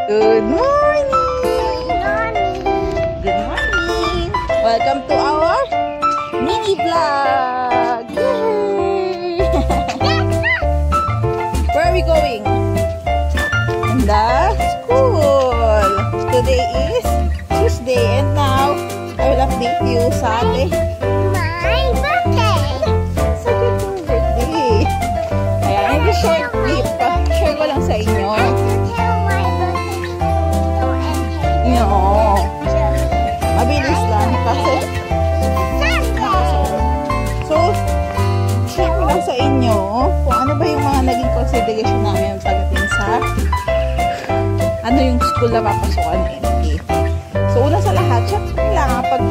Good morning! Good morning! Welcome to our mini vlog! Yay! Where are we going? In the school! Today is Tuesday and now I will update you sa ating birthday! Ayan, yung short clip. Share ko lang sa inyo. Mabilis lang kasi so share ko lang sa inyo kung ano ba yung mga naging consideration namin pagdating sa ano yung school na papasukan NK. So una sa lahat, syempre kailangan pag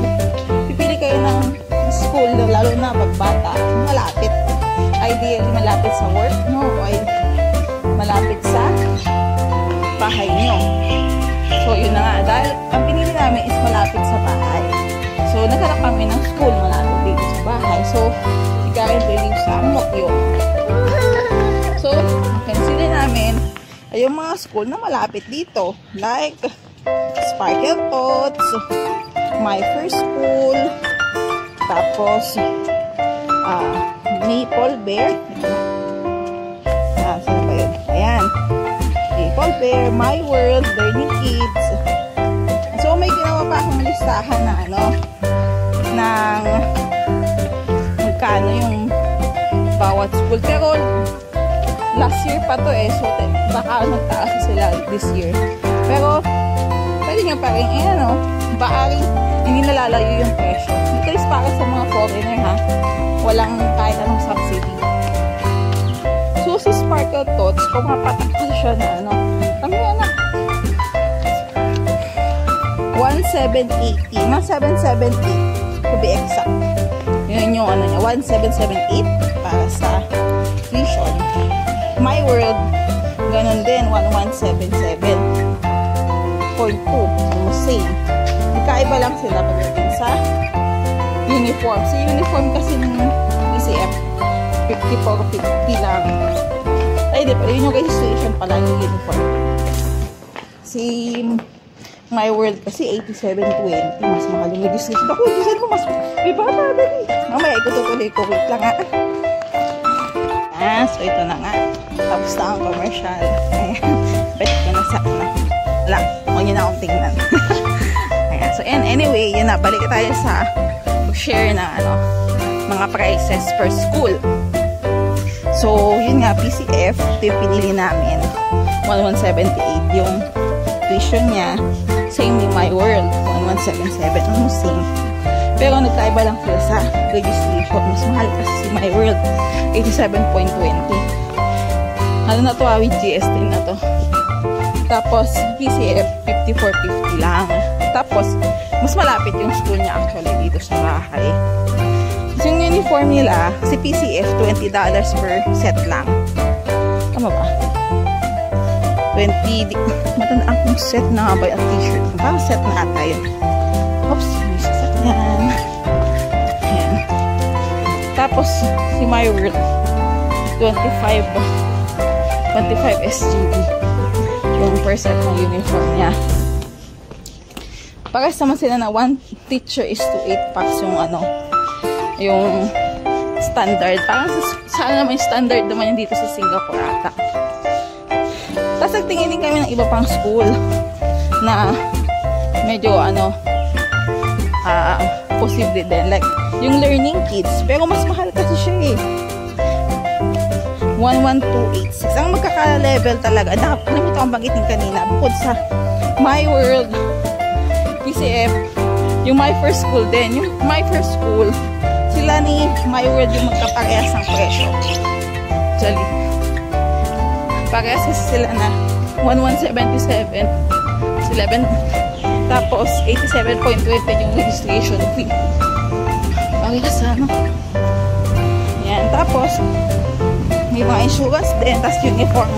pipili kayo ng school, lalo na pag bata, malapit, ideally malapit sa work no, ay malapit sa bahay nyo. So, yun na nga. Dahil ang pinili namin is malapit sa bahay. So, naghanap kami ng school malapit dito sa bahay. So, ikarin pwedeng sa Mokyo. So, consider namin ay yung mga school na malapit dito. Like, Sparkle Tots, My First School, tapos, Maple Bear. Saan ba yun? Ayan. Maple Bear, My World, Learning Kids. So, may ginawa pa akong listahan na ano, ng magkano yung bawat school. Pero, last year pa to eh. So, baka nagtaas sila this year. Pero, pwede nyo pa rin, eh ano, baka rin, hindi nalalayo yung presyo. Ito is para sa mga foreigner ha. Walang kahit anong subsidy. So, si Sparkle Tots, pumapatak ko siya na ano, ang yan na 1,780, mga 778 to be exact. Yun yung ano niya, 1,778 para sa tuition. My World, ganun din, 1,177.2, almost same. Nagkaiba lang sila pagdating sa uniform. Sa uniform kasi ng PCF 54.50 lang. Ay, di pa. Yun yung registration pala yung uniform. Si My World kasi 87.20. Mas mahal yung registration. Ako, registration mo mas may bata dali. Mamaya, ikututuloy ko. Wait lang nga. So ito na nga. Tapos na ang commercial. Ayan. Balik ko na sa ano. Wala. Huwag nyo na akong tingnan. Ayan. So, anyway, yun na. Balik tayo sa share na ano, mga prices per school. So, yun nga, PCF, ito yung pinili namin. 1,178 yung tuition niya. Same yung My World, 1,177. Almost same. Pero nagkaiba lang sila sa registration. Mas mahal kasi si My World, 87.20. Ano na to, with GST na to. Tapos, PCF, 54.50 lang. Tapos, mas malapit yung school niya actually dito sa bahay. Yung uniform nila, si PCF, $20 per set lang. Tama ba? 20, matandaan kong set na nga ba yung t-shirt? Parang set na ata yun. Oops, may set yan. Ayan. Tapos, si My World, 25 SGD. Yung per set ng uniform niya. Pares naman sila na 1 teacher is to 8 packs yung ano, yung standard. Parang saan naman yung standard naman yung dito sa Singapore ata. Tapos nagtingin din kami ng iba pang school na medyo ano, posible din. Like, yung Learning Kids. Pero mas mahal kasi siya eh. 1,1286. Ang magkaka-level talaga. Nakalimutan akong banggitin kanina. Bukod sa My World, PCF, yung My First School din. Yung My First School, sila ni My World yung magkaparehas ng presyo. Actually, parehas sila na 1,177, 11, tapos 87.20 yung registration fee. Parehas ano. Yan, tapos may mga insurance din, tapos uniform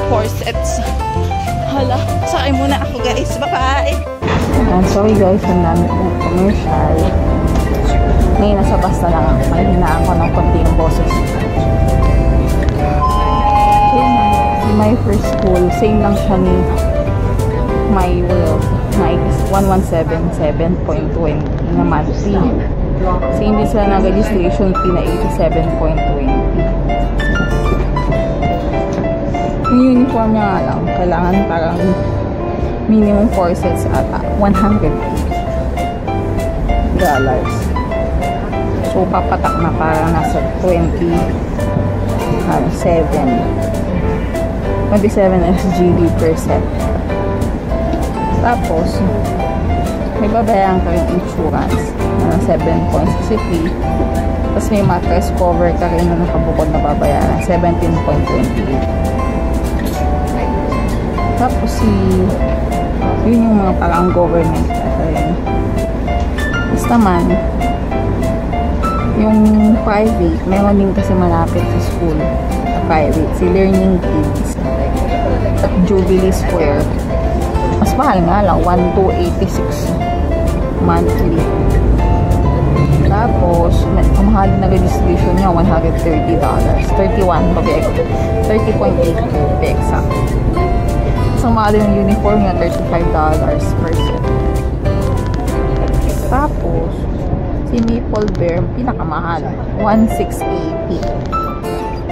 4 sets. Hala, sakay muna ako guys. Bye-bye! Sorry guys, ang dami ng commercial. Ngayon nasa bus na lang ako. May hinaan ko ng konti yung boses. Si My First School, same lang siya ni may 1177.20 na monthly. Kasi hindi sila ng registration fee na 87.20. Yung uniform niya nga lang, kailangan parang minimum 4 sets at $100. So, papatak na parang nasa 27 SGD per set. Tapos, may babayaran ka rin insurance na 7.63. Tapos may mattress cover ka rin na nakabukod na babayaran 17.28. Tapos yun yung mga parang government tapos naman yung private, meron din kasi malapit sa school private, si Learning Kids at Jubilee Square. Mas mahal nga lang, 1,286 monthly. Tapos ang mahal na registration niya $130, 31 to be exact, 30.8 to be exact. So mahal yung uniform niya $35 per set. Tapos si Maple Bear pinakamahal, 1,680.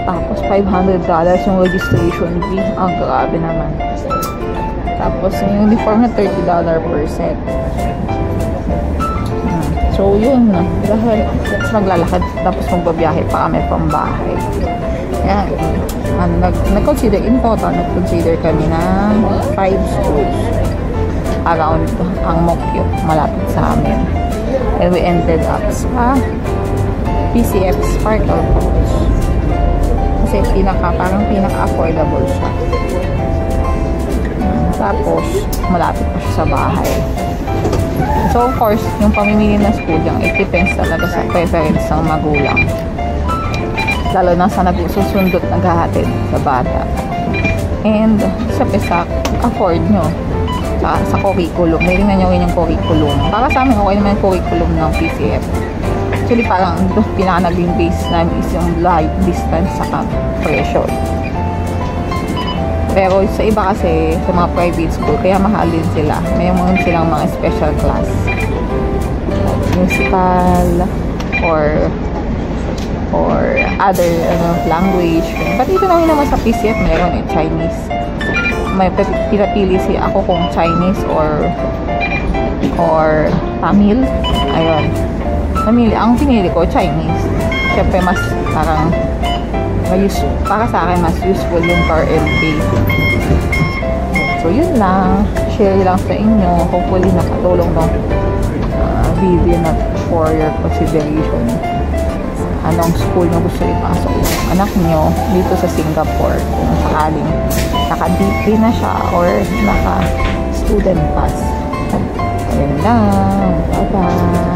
Tapos $500 yung registration fee. Ang grabe naman. Tapos yung uniform na $30 per set. So yun na. Dahil maglalakad tapos magbabiyahe pa kami from bahay. Yan. Nag-consider in total, nag-consider kami ng 5 schools around ang Mokyo, malapit sa amin. And we ended up sa PCF Sparkle Falls. Kasi parang pinaka-affordable siya. Tapos, malapit pa siya sa bahay. So, of course, yung pamimili ng school dyan, it depends talaga sa preference ng magulang. Lalo na sa nagsusundot naghahatid sa bata. And, sa afford nyo. Sa curriculum. May tingnan nyo rin yung curriculum. Para sa amin, okay naman yung curriculum ng PCF. Actually, parang pinaka-naging base namin is yung life distance sa presyo. Pero sa iba kasi, sa mga private school, kaya mahal din sila. May mga silang mga special class. Musical, or other language. But ito naman sa PCF, mayroon Chinese. May pinapili ako kung Chinese or Tamil. Ayun. Ang pinili ko, Chinese. Siyempre, mas parang para sa akin, mas useful yung per LK. So, yun lang. Share lang sa inyo. Hopefully, nakatulong ng video na for your consideration. Anong school na gusto ipasok yung anak nyo dito sa Singapore. Kung sakaling naka-DP na siya or naka-student pass. Ayun lang. Bye-bye.